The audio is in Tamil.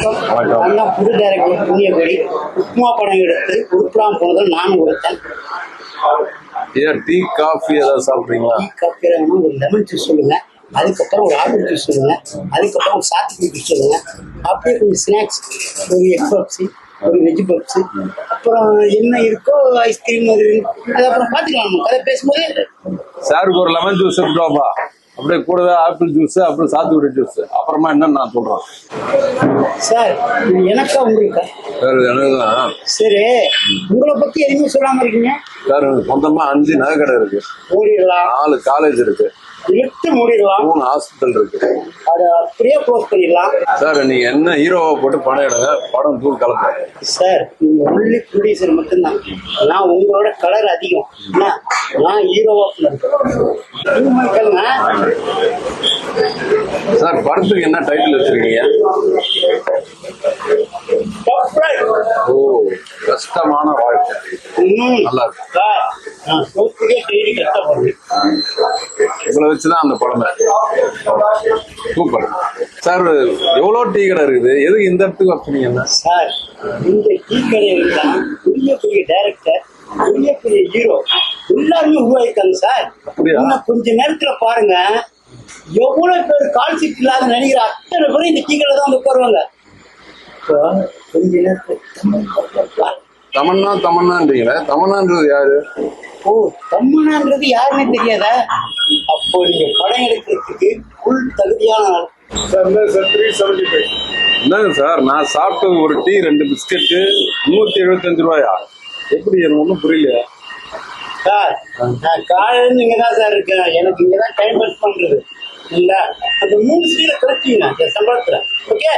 வணக்கம். நான் தான் புது டைரக்டர் புண்ணியகோடி. உப்புமா படம் எடுத்து உருப்படாம போனதில் நானும் கொடுத்தேன். டீ காஃபி ஏதாவது சாப்பிட்றீங்களா? டீ காஃபி ஒரு லெமன் ஜூஸ் சொல்லுங்க, அதுக்கப்புறம் ஒரு ஆப்பிள் ஜூஸ் சொல்லுங்க, அதுக்கப்புறம் ஒரு சாத்துக்குடி ஜூஸ் சொல்லுங்க, அப்படியே கொஞ்சம் ஸ்நாக்ஸ், ஒரு எக் பப்ஸி, ஒரு வெஜ் பப்ஸு, அப்புறம் என்ன இருக்கோ ஐஸ்கிரீம், அது அப்புறம் பார்த்துக்கலாம். நம்ம கதை பேசும்போது சாருக்கு ஒரு லெமன் ஜூஸ் எடுத்துவாப்பா, அப்படியே கூடவே ஆப்பிள் ஜூஸ், அப்புறம் சாத்துக்குடி ஜூஸ், அப்புறமா என்னன்னு நான் சொல்றேன். சார் எனக்கா உங்களுக்கா? சார் எனக்கு தான். சரி, உங்களை பத்தி எதுவுமே சொல்லாம இருக்கீங்க. சார் சொந்தமா 5 நகை கடை இருக்கு, மூடிடலாம். 4 காலேஜ் இருக்கு, இழுத்து மூடிடலாம். 3 ஹாஸ்பிட்டல் இருக்கு. அதை அப்படியே க்ளோஸ் பண்ணிடலாம். சார் நீங்க என்ன ஹீரோவை போட்டு படம் எடுங்க, படம் தூள் கலப்பேன். சார் நீங்க ஒன்லி ப்ரொடியூசர் மட்டும்தான். நான் உங்களோட கலர் அதிகம். நான் ஹீரோவா சார் படத்துக்கு என்ன டைட்டில் வச்சிருக்கீங்க? ஓ, கஷ்டமான வாழ்க்கை. நல்லா இருக்கு. இவ்வளவு வச்சுதான் அந்த படமே சூப்பர். சார் எவ்வளவு டீ கடை இருக்குது, எதுக்கு இந்த இடத்துக்கு வச்சுனீங்கன்னா? சார் இந்த டீ கடையில் தான் பெரிய பெரிய டைரக்டர், பெரிய பெரிய ஹீரோ எல்லாருமே உருவாயிருக்காங்க சார். இன்னும் கொஞ்ச நேரத்துல பாருங்க, எவ்வளவு பேர் கால் சீட் இல்லாத நடிகர் அத்தனை பேரும் இந்த டீ கடை தான் உட்காருவாங்க. கொஞ்ச நேரத்துல தமன்னான்றீங்களா? தமன்னான்றது யாரு? ஓ, தம்மனான்றது யாருன்னு தெரியாத? அப்போ நீங்க படம் எடுக்கிறதுக்கு ஃபுல் தகுதியான ஆள். என்னங்க சார், நான் சாப்பிட்ட ஒரு டீ 2 பிஸ்கெட்டு 175 ரூபாயா? எப்படி எனக்கு ஒன்றும் புரியலையா சார்? நான் காலையில இங்கதான் சார் இருக்கேன். எனக்கு இங்கதான் டைம் பாஸ் பண்றது இல்ல. அந்த 3 சீரை கிடைச்சிங்க சம்பளத்துல. ஓகே.